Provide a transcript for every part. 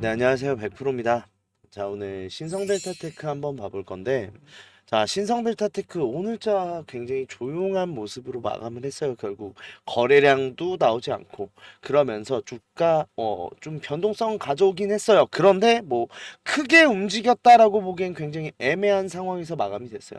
네, 안녕하세요. 100%입니다. 자, 오늘 신성델타테크 한번 봐볼 건데, 자, 신성델타테크 오늘자 굉장히 조용한 모습으로 마감을 했어요. 결국 거래량도 나오지 않고 그러면서 주가 좀 변동성 가져오긴 했어요. 그런데 뭐 크게 움직였다라고 보기엔 굉장히 애매한 상황에서 마감이 됐어요.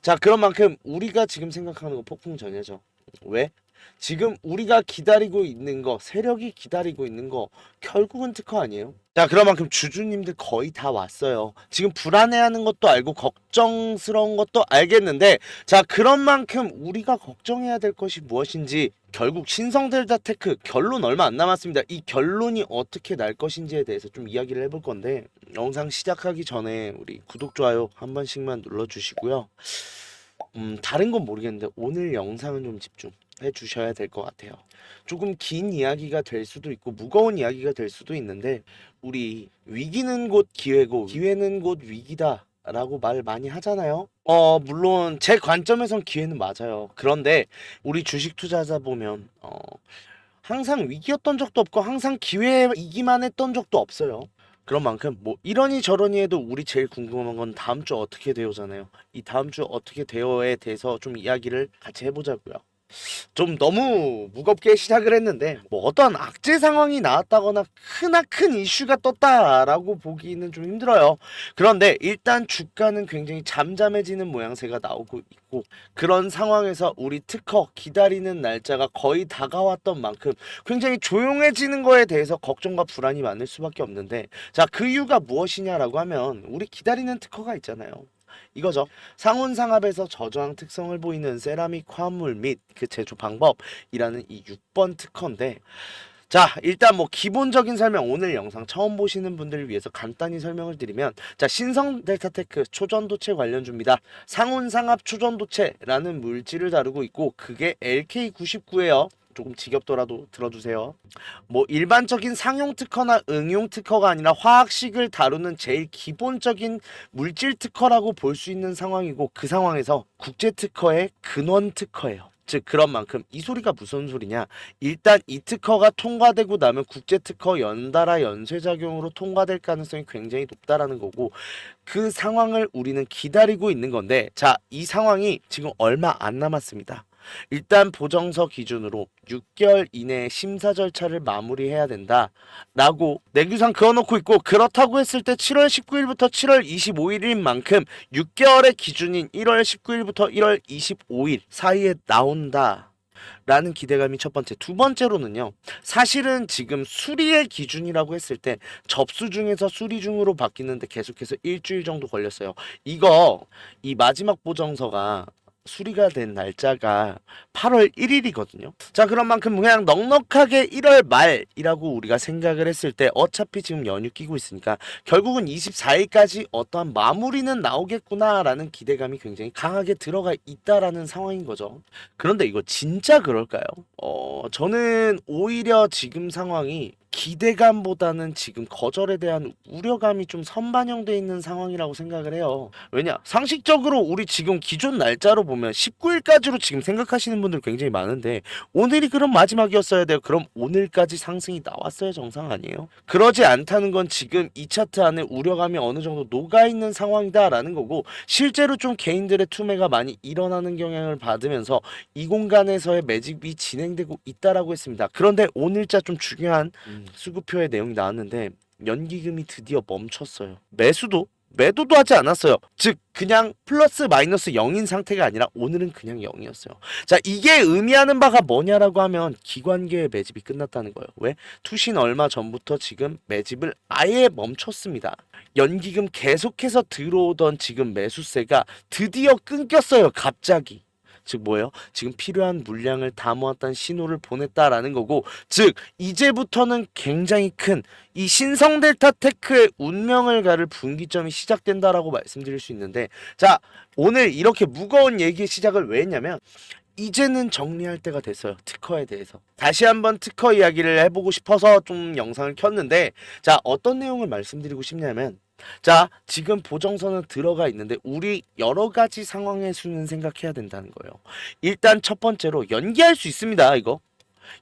자, 그런 만큼 우리가 지금 생각하는 거 폭풍 전야죠. 왜? 지금 우리가 기다리고 있는 거, 세력이 기다리고 있는 거 결국은 특허 아니에요? 자, 그만큼 주주님들 거의 다 왔어요. 지금 불안해하는 것도 알고 걱정스러운 것도 알겠는데, 자, 그런 만큼 우리가 걱정해야 될 것이 무엇인지, 결국 신성델타테크 결론 얼마 안 남았습니다. 이 결론이 어떻게 날 것인지에 대해서 좀 이야기를 해볼 건데, 영상 시작하기 전에 우리 구독, 좋아요 한 번씩만 눌러주시고요. 다른 건 모르겠는데 오늘 영상은 좀 집중해 주셔야 될 것 같아요. 조금 긴 이야기가 될 수도 있고 무거운 이야기가 될 수도 있는데, 우리 위기는 곧 기회고 기회는 곧 위기다 라고 말 많이 하잖아요. 물론 제 관점에선 기회는 맞아요. 그런데 우리 주식 투자자 보면 항상 위기였던 적도 없고 항상 기회이기만 했던 적도 없어요. 그런 만큼 뭐 이러니 저러니 해도 우리 제일 궁금한 건 다음 주 어떻게 되오잖아요. 이 다음 주 어떻게 되어에 대해서 좀 이야기를 같이 해보자고요. 좀 너무 무겁게 시작을 했는데, 뭐 어떤 악재 상황이 나왔다거나 크나큰 이슈가 떴다라고 보기는 좀 힘들어요. 그런데 일단 주가는 굉장히 잠잠해지는 모양새가 나오고 있고, 그런 상황에서 우리 특허 기다리는 날짜가 거의 다가왔던 만큼 굉장히 조용해지는 거에 대해서 걱정과 불안이 많을 수밖에 없는데, 자, 그 이유가 무엇이냐라고 하면 우리 기다리는 특허가 있잖아요. 이거죠. 상온상압에서 저저항 특성을 보이는 세라믹 화물 및 그 제조 방법이라는 이 6번 특허인데, 자, 일단 뭐 기본적인 설명, 오늘 영상 처음 보시는 분들을 위해서 간단히 설명을 드리면, 자, 신성 델타테크 초전도체 관련주입니다. 상온상압 초전도체라는 물질을 다루고 있고 그게 LK99예요. 조금 지겹더라도 들어주세요. 뭐 일반적인 상용 특허나 응용 특허가 아니라 화학식을 다루는 제일 기본적인 물질 특허라고 볼 수 있는 상황이고, 그 상황에서 국제 특허의 근원 특허예요. 즉 그런 만큼 이 소리가 무슨 소리냐, 일단 이 특허가 통과되고 나면 국제 특허 연달아 연쇄작용으로 통과될 가능성이 굉장히 높다라는 거고, 그 상황을 우리는 기다리고 있는 건데, 자, 이 상황이 지금 얼마 안 남았습니다. 일단 보정서 기준으로 6개월 이내에 심사 절차를 마무리해야 된다 라고 내규상 그어놓고 있고, 그렇다고 했을 때 7월 19일부터 7월 25일인 만큼 6개월의 기준인 1월 19일부터 1월 25일 사이에 나온다 라는 기대감이 첫 번째. 두 번째로는요, 사실은 지금 수리의 기준이라고 했을 때 접수 중에서 수리 중으로 바뀌는데 계속해서 일주일 정도 걸렸어요. 이 마지막 보정서가 수리가 된 날짜가 8월 1일이거든요. 자, 그런 만큼 그냥 넉넉하게 1월 말이라고 우리가 생각을 했을 때, 어차피 지금 연휴 끼고 있으니까 결국은 24일까지 어떠한 마무리는 나오겠구나라는 기대감이 굉장히 강하게 들어가 있다라는 상황인 거죠. 그런데 이거 진짜 그럴까요? 저는 오히려 지금 상황이 기대감보다는 지금 거절에 대한 우려감이 좀 선반영돼 있는 상황이라고 생각을 해요. 왜냐? 상식적으로 우리 지금 기존 날짜로 보면 19일까지로 지금 생각하시는 분들 굉장히 많은데, 오늘이 그럼 마지막이었어야 돼요. 그럼 오늘까지 상승이 나왔어야 정상 아니에요? 그러지 않다는 건 지금 이 차트 안에 우려감이 어느 정도 녹아있는 상황이다라는 거고, 실제로 좀 개인들의 투매가 많이 일어나는 경향을 받으면서 이 공간에서의 매집이 진행되고 있다라고 했습니다. 그런데 오늘자 좀 중요한 수급표의 내용이 나왔는데, 연기금이 드디어 멈췄어요. 매도도 하지 않았어요. 즉 그냥 플러스 마이너스 0인 상태가 아니라 오늘은 그냥 0이었어요. 자, 이게 의미하는 바가 뭐냐라고 하면 기관계의 매집이 끝났다는 거예요. 왜? 투신 얼마 전부터 지금 매집을 아예 멈췄습니다. 연기금 계속해서 들어오던 지금 매수세가 드디어 끊겼어요. 갑자기. 즉 뭐예요? 지금 필요한 물량을 다 모았다는 신호를 보냈다라는 거고, 즉 이제부터는 굉장히 큰 이 신성델타테크의 운명을 가를 분기점이 시작된다라고 말씀드릴 수 있는데, 자, 오늘 이렇게 무거운 얘기의 시작을 왜 했냐면, 이제는 정리할 때가 됐어요. 특허에 대해서 다시 한번 특허 이야기를 해보고 싶어서 좀 영상을 켰는데, 자, 어떤 내용을 말씀드리고 싶냐면, 자, 지금 보정서는 들어가 있는데 우리 여러 가지 상황의 수는 생각해야 된다는 거예요. 일단 첫 번째로 연기할 수 있습니다. 이거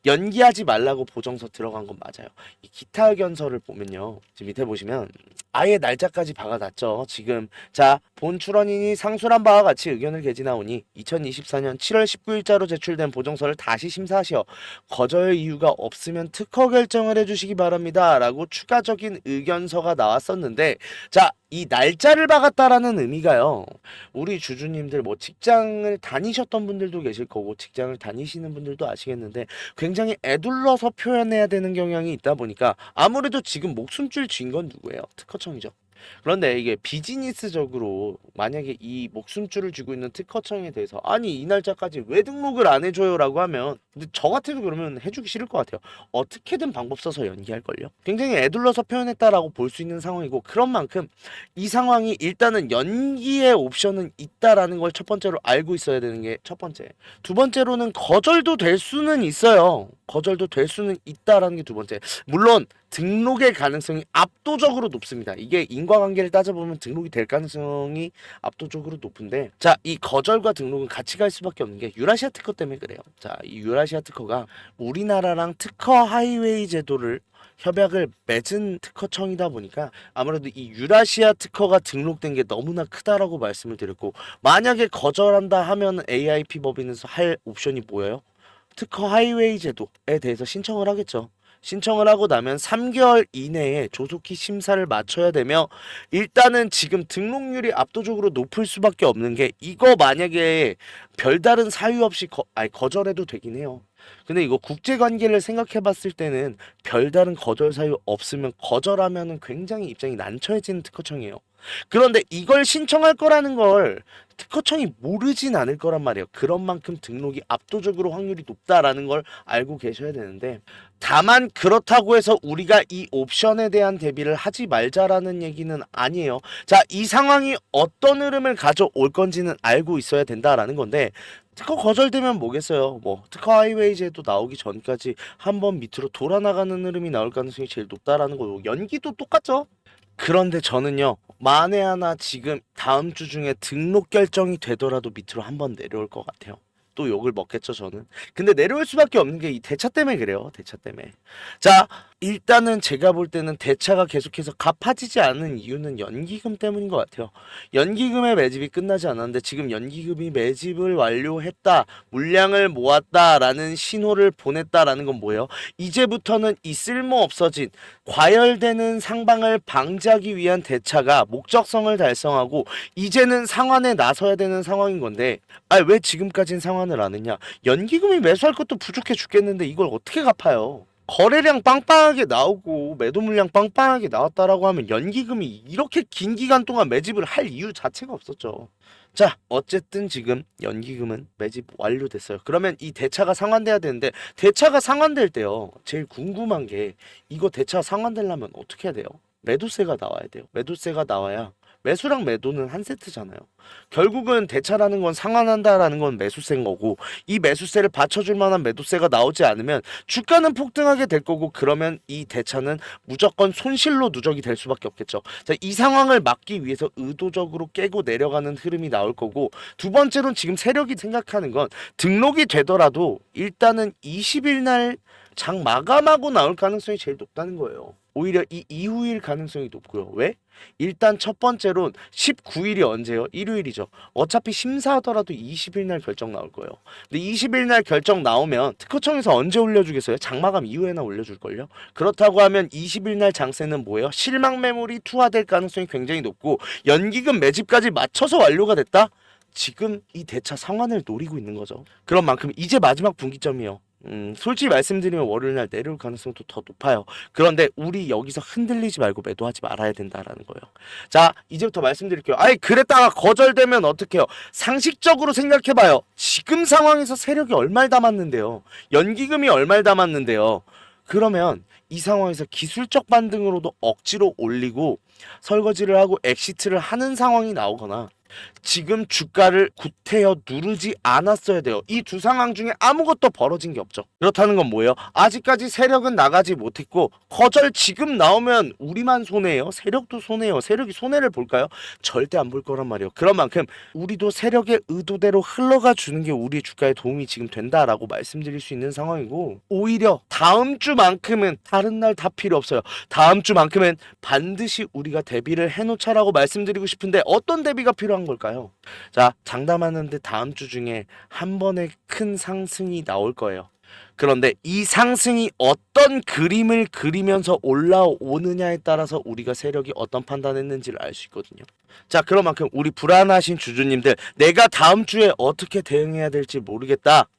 연기하지 말라고 보정서 들어간 건 맞아요. 이 기타 의견서를 보면요. 지금 밑에 보시면 아예 날짜까지 박아놨죠. 지금 자, 본 출원인이 상술한 바와 같이 의견을 개진하오니 2024년 7월 19일자로 제출된 보정서를 다시 심사하시어 거절 이유가 없으면 특허 결정을 해주시기 바랍니다. 라고 추가적인 의견서가 나왔었는데 자, 이 날짜를 박았다라는 의미가요. 우리 주주님들 뭐 직장을 다니셨던 분들도 계실 거고 직장을 다니시는 분들도 아시겠는데 굉장히 애둘러서 표현해야 되는 경향이 있다 보니까 아무래도 지금 목숨줄 쥔 건 누구예요? 특허청이죠. 그런데 이게 비즈니스적으로 만약에 이 목숨줄을 쥐고 있는 특허청에 대해서 아니 이 날짜까지 왜 등록을 안 해줘요라고 하면 근데 저 같아도 그러면 해주기 싫을 것 같아요. 어떻게든 방법 써서 연기할걸요. 굉장히 애둘러서 표현했다라고 볼 수 있는 상황이고 그런 만큼 이 상황이 일단은 연기의 옵션은 있다라는 걸 첫 번째로 알고 있어야 되는 게 첫 번째. 두 번째로는 거절도 될 수는 있어요. 거절도 될 수는 있다라는 게 두 번째. 물론 등록의 가능성이 압도적으로 높습니다. 이게 인과관계를 따져보면 등록이 될 가능성이 압도적으로 높은데 자, 이 거절과 등록은 같이 갈 수밖에 없는 게 유라시아 특허 때문에 그래요. 자, 이 유라시아 특허가 우리나라랑 특허 하이웨이 제도를 협약을 맺은 특허청이다 보니까 아무래도 이 유라시아 특허가 등록된 게 너무나 크다라고 말씀을 드렸고 만약에 거절한다 하면 AIP 법인에서 할 옵션이 뭐예요? 특허 하이웨이 제도에 대해서 신청을 하겠죠. 신청을 하고 나면 3개월 이내에 조속히 심사를 마쳐야 되며 일단은 지금 등록률이 압도적으로 높을 수밖에 없는 게 이거 만약에 별다른 사유 없이 거절해도 되긴 해요. 근데 이거 국제관계를 생각해 봤을 때는 별다른 거절 사유 없으면 거절하면은 굉장히 입장이 난처해지는 특허청이에요. 그런데 이걸 신청할 거라는 걸 특허청이 모르진 않을 거란 말이에요. 그런 만큼 등록이 압도적으로 확률이 높다라는 걸 알고 계셔야 되는데 다만 그렇다고 해서 우리가 이 옵션에 대한 대비를 하지 말자라는 얘기는 아니에요. 자, 이 상황이 어떤 흐름을 가져올 건지는 알고 있어야 된다라는 건데 특허 거절되면 뭐겠어요. 뭐 특허 하이웨이 제도 나오기 전까지 한번 밑으로 돌아나가는 흐름이 나올 가능성이 제일 높다라는 거고 연기도 똑같죠. 그런데 저는요 만에 하나 지금 다음 주 중에 등록 결정이 되더라도 밑으로 한번 내려올 것 같아요. 또 욕을 먹겠죠 저는. 근데 내려올 수밖에 없는 게 이 대차 때문에 그래요. 대차 때문에. 자, 일단은 제가 볼 때는 대차가 계속해서 갚아지지 않는 이유는 연기금 때문인 것 같아요. 연기금의 매집이 끝나지 않았는데 지금 연기금이 매집을 완료했다, 물량을 모았다라는 신호를 보냈다라는 건 뭐예요? 이제부터는 이 쓸모 없어진 과열되는 상방을 방지하기 위한 대차가 목적성을 달성하고 이제는 상환에 나서야 되는 상황인 건데 왜 지금까진 상환을 안 했냐? 연기금이 매수할 것도 부족해 죽겠는데 이걸 어떻게 갚아요? 거래량 빵빵하게 나오고 매도 물량 빵빵하게 나왔다라고 하면 연기금이 이렇게 긴 기간 동안 매집을 할 이유 자체가 없었죠. 자, 어쨌든 지금 연기금은 매집 완료됐어요. 그러면 이 대차가 상환돼야 되는데 대차가 상환될 때요. 제일 궁금한 게 이거 대차 상환되려면 어떻게 해야 돼요? 매도세가 나와야 돼요. 매도세가 나와야 매수랑 매도는 한 세트잖아요. 결국은 대차라는 건 상환한다라는 건 매수세인 거고 이 매수세를 받쳐줄 만한 매도세가 나오지 않으면 주가는 폭등하게 될 거고 그러면 이 대차는 무조건 손실로 누적이 될 수밖에 없겠죠. 자, 이 상황을 막기 위해서 의도적으로 깨고 내려가는 흐름이 나올 거고 두 번째로는 지금 세력이 생각하는 건 등록이 되더라도 일단은 20일 날 장 마감하고 나올 가능성이 제일 높다는 거예요. 오히려 이 이후일 가능성이 높고요. 왜? 일단 첫 번째로는 19일이 언제요? 일요일이죠. 어차피 심사하더라도 20일 날 결정 나올 거예요. 근데 20일 날 결정 나오면 특허청에서 언제 올려주겠어요? 장마감 이후에나 올려줄걸요? 그렇다고 하면 20일 날 장세는 뭐예요? 실망 매물이 투하될 가능성이 굉장히 높고 연기금 매집까지 맞춰서 완료가 됐다? 지금 이 대차 상환을 노리고 있는 거죠. 그런 만큼 이제 마지막 분기점이요. 솔직히 말씀드리면 월요일 날 내려올 가능성도 더 높아요. 그런데 우리 여기서 흔들리지 말고 매도하지 말아야 된다라는 거예요. 자, 이제부터 말씀드릴게요. 아니 그랬다가 거절되면 어떡해요? 상식적으로 생각해봐요. 지금 상황에서 세력이 얼마를 담았는데요. 연기금이 얼마를 담았는데요. 그러면 이 상황에서 기술적 반등으로도 억지로 올리고 설거지를 하고 엑시트를 하는 상황이 나오거나 지금 주가를 구태여 누르지 않았어야 돼요. 이 두 상황 중에 아무것도 벌어진 게 없죠. 그렇다는 건 뭐예요? 아직까지 세력은 나가지 못했고 거절 지금 나오면 우리만 손해예요. 세력도 손해예요. 세력이 손해를 볼까요? 절대 안 볼 거란 말이에요. 그런 만큼 우리도 세력의 의도대로 흘러가 주는 게 우리 주가에 도움이 지금 된다라고 말씀드릴 수 있는 상황이고, 오히려 다음 주만큼은 다른 날 다 필요 없어요. 다음 주만큼은 반드시 우리가 대비를 해놓자라고 말씀드리고 싶은데, 어떤 대비가 필요한 걸까요? 자, 장담하는데 다음 주 중에 한 번에 큰 상승이 나올 거예요. 그런데 이 상승이 어떤 그림을 그리면서 올라오느냐에 따라서 우리가 세력이 어떤 판단했는지를 알 수 있거든요. 자, 그런 만큼 우리 불안하신 주주님들, 내가 다음 주에 어떻게 대응해야 될지 모르겠다,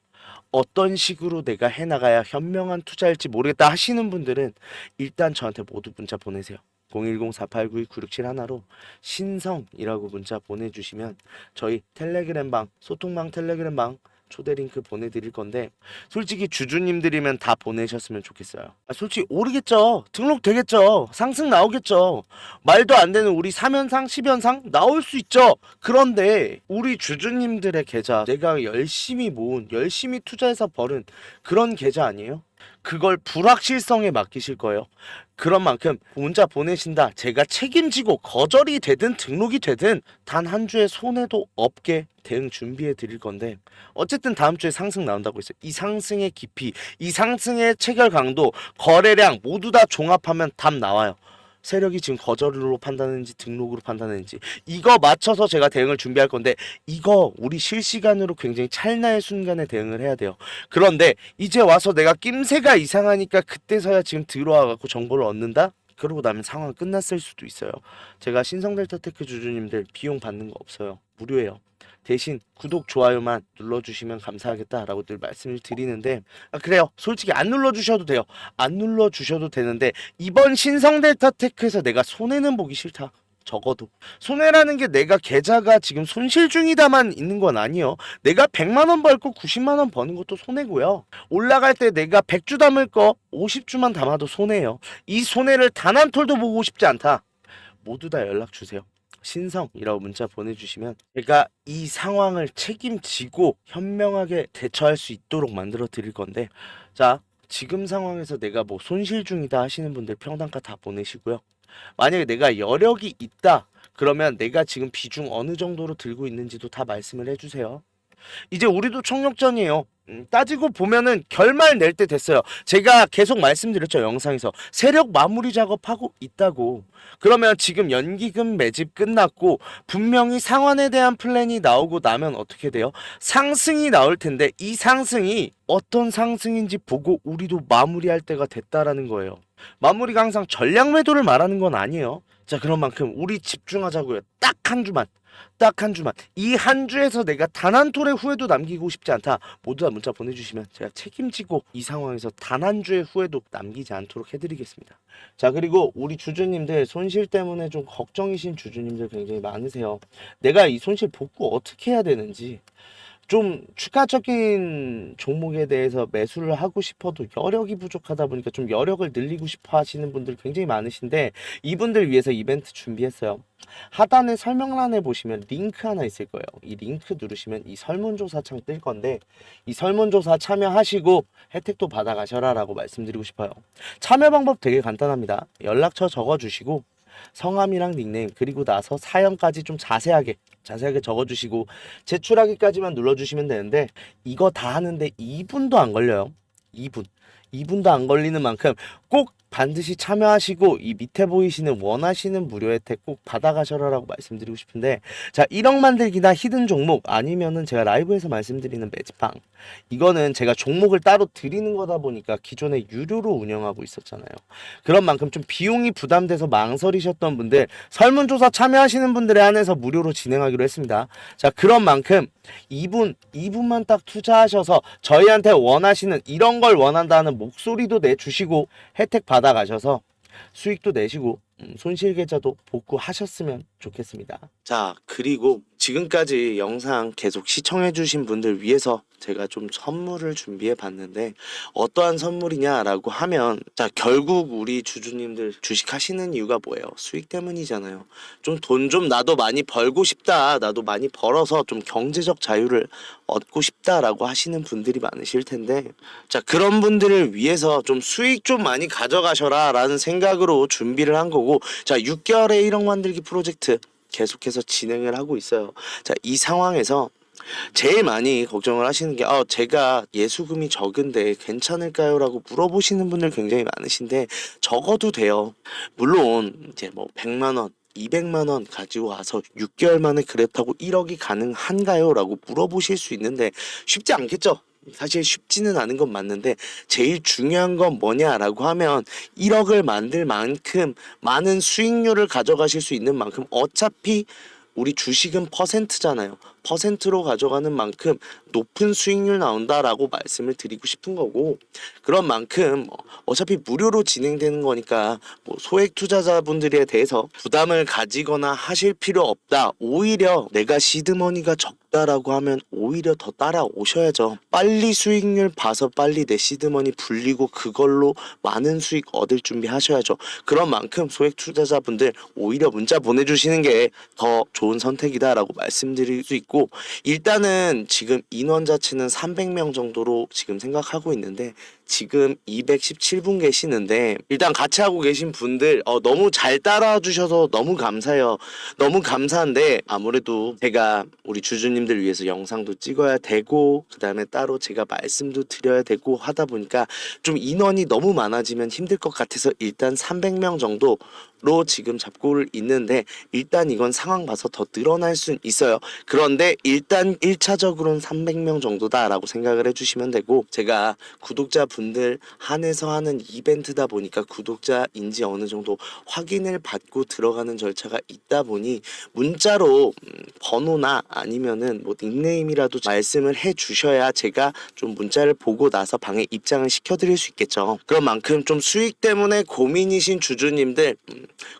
어떤 식으로 내가 해나가야 현명한 투자일지 모르겠다 하시는 분들은 일단 저한테 모두 문자 보내세요. 010-4892-9671로 신성이라고 문자 보내주시면 저희 텔레그램방, 소통방 텔레그램방 초대 링크 보내드릴 건데, 솔직히 주주님들이면 다 보내셨으면 좋겠어요. 솔직히 오르겠죠. 등록되겠죠. 상승 나오겠죠. 말도 안 되는 우리 3연상 10연상 나올 수 있죠. 그런데 우리 주주님들의 계좌, 내가 열심히 모은, 열심히 투자해서 벌은 그런 계좌 아니에요? 그걸 불확실성에 맡기실 거예요. 그런 만큼 문자 보내신다, 제가 책임지고 거절이 되든 등록이 되든 단 한 주의 손해도 없게 대응 준비해 드릴 건데, 어쨌든 다음 주에 상승 나온다고 했어요. 이 상승의 깊이, 이 상승의 체결 강도, 거래량 모두 다 종합하면 답 나와요. 세력이 지금 거절로 판단했는지 등록으로 판단했는지 이거 맞춰서 제가 대응을 준비할 건데, 이거 우리 실시간으로 굉장히 찰나의 순간에 대응을 해야 돼요. 그런데 이제 와서 내가 낌새가 이상하니까 그때서야 지금 들어와 갖고 정보를 얻는다? 그러고 나면 상황 끝났을 수도 있어요. 제가 신성델타테크 주주님들 비용 받는 거 없어요. 무료예요. 대신 구독, 좋아요만 눌러주시면 감사하겠다라고 늘 말씀을 드리는데, 그래요. 솔직히 안 눌러주셔도 돼요. 안 눌러주셔도 되는데, 이번 신성델타테크에서 내가 손해는 보기 싫다. 적어도 손해라는 게 내가 계좌가 지금 손실 중이다만 있는 건 아니에요. 내가 100만원 벌고 90만원 버는 것도 손해고요. 올라갈 때 내가 100주 담을 거 50주만 담아도 손해예요. 이 손해를 단 한 톨도 보고 싶지 않다. 모두 다 연락 주세요. 신성이라고 문자 보내주시면 제가 이 상황을 책임지고 현명하게 대처할 수 있도록 만들어 드릴 건데, 자, 지금 상황에서 내가 뭐 손실 중이다 하시는 분들 평단가 다 보내시고요. 만약에 내가 여력이 있다 그러면 내가 지금 비중 어느 정도로 들고 있는지도 다 말씀을 해주세요. 이제 우리도 총력전이에요. 따지고 보면은 결말 낼 때 됐어요. 제가 계속 말씀드렸죠, 영상에서. 세력 마무리 작업하고 있다고. 그러면 지금 연기금 매집 끝났고 분명히 상환에 대한 플랜이 나오고 나면 어떻게 돼요? 상승이 나올 텐데, 이 상승이 어떤 상승인지 보고 우리도 마무리할 때가 됐다라는 거예요. 마무리가 항상 전략 매도를 말하는 건 아니에요. 자, 그런 만큼 우리 집중하자고요. 딱 한 주만. 딱 한 주만. 이 한 주에서 내가 단 한 톨의 후회도 남기고 싶지 않다. 모두 다 문자 보내주시면 제가 책임지고 이 상황에서 단 한 주의 후회도 남기지 않도록 해드리겠습니다. 자, 그리고 우리 주주님들 손실 때문에 좀 걱정이신 주주님들 굉장히 많으세요. 내가 이 손실 복구 어떻게 해야 되는지, 좀 추가적인 종목에 대해서 매수를 하고 싶어도 여력이 부족하다 보니까 좀 여력을 늘리고 싶어 하시는 분들 굉장히 많으신데, 이분들 위해서 이벤트 준비했어요. 하단에 설명란에 보시면 링크 하나 있을 거예요. 이 링크 누르시면 이 설문조사 창 뜰 건데, 이 설문조사 참여하시고 혜택도 받아가셔라 라고 말씀드리고 싶어요. 참여 방법 되게 간단합니다. 연락처 적어주시고 성함이랑 닉네임, 그리고 나서 사연까지 좀 자세하게 적어주시고 제출하기까지만 눌러주시면 되는데, 이거 다 하는데 2분도 안 걸려요. 2분도 안 걸리는 만큼 꼭 반드시 참여하시고 이 밑에 보이시는 원하시는 무료 혜택 꼭 받아가셔라라고 말씀드리고 싶은데, 자, 1억 만들기나 히든 종목 아니면은 제가 라이브에서 말씀드리는 매집방, 이거는 제가 종목을 따로 드리는 거다 보니까 기존에 유료로 운영하고 있었잖아요. 그런 만큼 좀 비용이 부담돼서 망설이셨던 분들, 설문조사 참여하시는 분들에 한해서 무료로 진행하기로 했습니다. 자, 그런 만큼 2분만 딱 투자하셔서 저희한테 원하시는, 이런 걸 원한다는 목소리도 내주시고 혜택 받아가셔서 수익도 내시고 손실 계좌도 복구하셨으면 좋겠습니다. 자, 그리고 지금까지 영상 계속 시청해주신 분들 위해서 제가 좀 선물을 준비해 봤는데 어떠한 선물이냐라고 하면 자 결국 우리 주주님들 주식하시는 이유가 뭐예요? 수익 때문이잖아요. 좀 돈 좀 나도 많이 벌고 싶다. 나도 많이 벌어서 좀 경제적 자유를 얻고 싶다라고 하시는 분들이 많으실 텐데 자 그런 분들을 위해서 좀 수익 좀 많이 가져가셔라 라는 생각으로 준비를 한 거고 자 6개월의 1억 만들기 프로젝트 계속해서 진행을 하고 있어요. 자, 이 상황에서 제일 많이 걱정을 하시는 게 제가 예수금이 적은데 괜찮을까요? 라고 물어보시는 분들 굉장히 많으신데 적어도 돼요. 물론 이제 뭐 100만 원 200만 원 가지고 와서 6개월 만에 그랬다고 1억이 가능한가요? 라고 물어보실 수 있는데 쉽지 않겠죠? 사실 쉽지는 않은 건 맞는데 제일 중요한 건 뭐냐라고 하면 1억을 만들 만큼 많은 수익률을 가져가실 수 있는 만큼 어차피 우리 주식은 퍼센트잖아요. 퍼센트로 가져가는 만큼 높은 수익률 나온다라고 말씀을 드리고 싶은 거고 그런 만큼 어차피 무료로 진행되는 거니까 뭐 소액 투자자분들에 대해서 부담을 가지거나 하실 필요 없다. 오히려 내가 시드머니가 적다라고 하면 오히려 더 따라오셔야죠. 빨리 수익률 봐서 빨리 내 시드머니 불리고 그걸로 많은 수익 얻을 준비하셔야죠. 그런 만큼 소액 투자자분들 오히려 문자 보내주시는 게 더 좋은 선택이다라고 말씀드릴 수 있고 일단은 지금 인원 자체는 300명 정도로 지금 생각하고 있는데 지금 217분 계시는데 일단 같이 하고 계신 분들 너무 잘 따라와 주셔서 너무 감사해요. 너무 감사한데 아무래도 제가 우리 주주님들 위해서 영상도 찍어야 되고 그 다음에 따로 제가 말씀도 드려야 되고 하다 보니까 좀 인원이 너무 많아지면 힘들 것 같아서 일단 300명 정도 로 지금 잡고 있는데 일단 이건 상황 봐서 더 늘어날 순 있어요. 그런데 일단 1차적으로는 300명 정도다라고 생각을 해주시면 되고 제가 구독자분들 한해서 하는 이벤트다 보니까 구독자인지 어느 정도 확인을 받고 들어가는 절차가 있다 보니 문자로 번호나 아니면은 뭐 닉네임이라도 말씀을 해 주셔야 제가 좀 문자를 보고 나서 방에 입장을 시켜드릴 수 있겠죠. 그런 만큼 좀 수익 때문에 고민이신 주주님들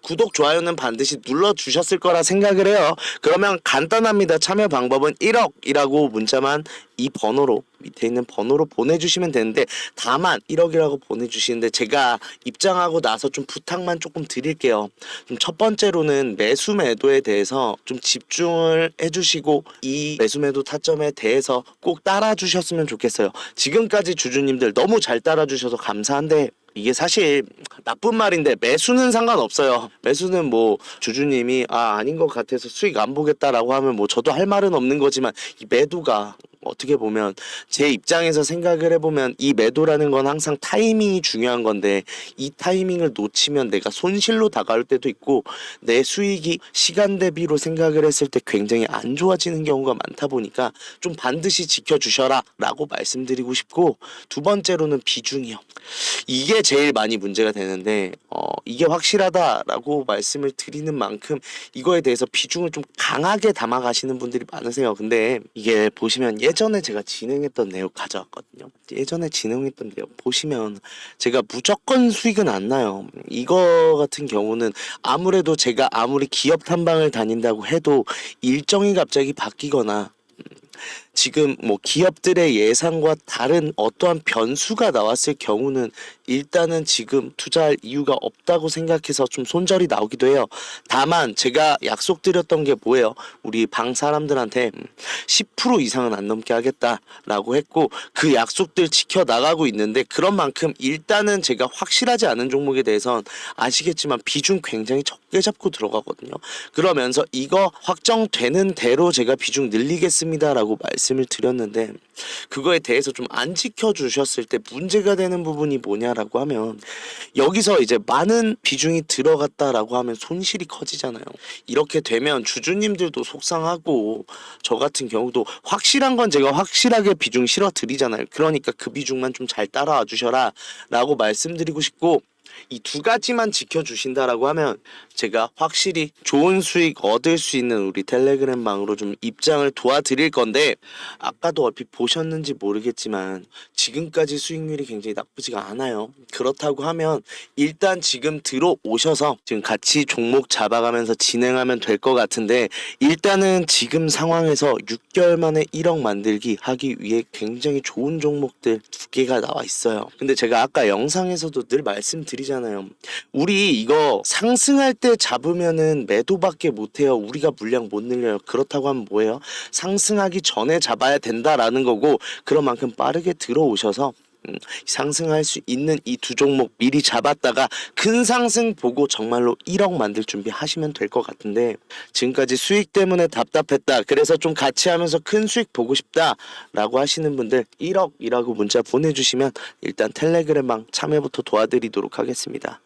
구독, 좋아요는 반드시 눌러주셨을 거라 생각을 해요. 그러면 간단합니다. 참여 방법은 1억이라고 문자만 이 번호로 밑에 있는 번호로 보내주시면 되는데 다만 1억이라고 보내주시는데 제가 입장하고 나서 좀 부탁만 조금 드릴게요. 좀 첫 번째로는 매수 매도에 대해서 좀 집중을 해주시고 이 매수 매도 타점에 대해서 꼭 따라주셨으면 좋겠어요. 지금까지 주주님들 너무 잘 따라주셔서 감사한데 이게 사실 나쁜 말인데 매수는 상관없어요. 매수는 뭐 주주님이 아닌 것 같아서 수익 안 보겠다라고 하면 뭐 저도 할 말은 없는 거지만 이 매도가 어떻게 보면 제 입장에서 생각을 해보면 이 매도라는 건 항상 타이밍이 중요한 건데 이 타이밍을 놓치면 내가 손실로 다가올 때도 있고 내 수익이 시간 대비로 생각을 했을 때 굉장히 안 좋아지는 경우가 많다 보니까 좀 반드시 지켜주셔라 라고 말씀드리고 싶고 두 번째로는 비중이요. 이게 제일 많이 문제가 되는데 이게 확실하다라고 말씀을 드리는 만큼 이거에 대해서 비중을 좀 강하게 담아가시는 분들이 많으세요. 근데 이게 보시면 예전에 제가 진행했던 내역 가져왔거든요. 예전에 진행했던 내역 보시면 제가 무조건 수익은 안 나요. 이거 같은 경우는 아무래도 제가 아무리 기업 탐방을 다닌다고 해도 일정이 갑자기 바뀌거나 지금 뭐 기업들의 예상과 다른 어떠한 변수가 나왔을 경우는 일단은 지금 투자할 이유가 없다고 생각해서 좀 손절이 나오기도 해요. 다만 제가 약속드렸던 게 뭐예요? 우리 방 사람들한테 10% 이상은 안 넘게 하겠다라고 했고 그 약속들 지켜나가고 있는데 그런 만큼 일단은 제가 확실하지 않은 종목에 대해선 아시겠지만 비중 굉장히 적게 잡고 들어가거든요. 그러면서 이거 확정되는 대로 제가 비중 늘리겠습니다라고 말씀을 드렸는데 그거에 대해서 좀 안 지켜주셨을 때 문제가 되는 부분이 뭐냐라고 하면 여기서 이제 많은 비중이 들어갔다라고 하면 손실이 커지잖아요. 이렇게 되면 주주님들도 속상하고 저 같은 경우도 확실한 건 제가 확실하게 비중 실어 드리잖아요. 그러니까 그 비중만 좀 잘 따라와 주셔라 라고 말씀드리고 싶고 이 두 가지만 지켜주신다라고 하면 제가 확실히 좋은 수익 얻을 수 있는 우리 텔레그램 방으로 좀 입장을 도와드릴 건데, 아까도 얼핏 보셨는지 모르겠지만 지금까지 수익률이 굉장히 나쁘지가 않아요. 그렇다고 하면 일단 지금 들어오셔서 지금 같이 종목 잡아가면서 진행하면 될 것 같은데, 일단은 지금 상황에서 6개월 만에 1억 만들기 하기 위해 굉장히 좋은 종목들 두 개가 나와 있어요. 근데 제가 아까 영상에서도 늘 말씀드리잖아요. 우리 이거 상승할 때 잡으면은 매도밖에 못해요. 우리가 물량 못 늘려요. 그렇다고 하면 뭐예요? 상승하기 전에 잡아야 된다라는 거고, 그런 만큼 빠르게 들어오셔서 상승할 수 있는 이 두 종목 미리 잡았다가 큰 상승 보고 정말로 1억 만들 준비 하시면 될 것 같은데, 지금까지 수익 때문에 답답했다, 그래서 좀 같이 하면서 큰 수익 보고 싶다 라고 하시는 분들 1억이라고 문자 보내주시면 일단 텔레그램방 참여부터 도와드리도록 하겠습니다.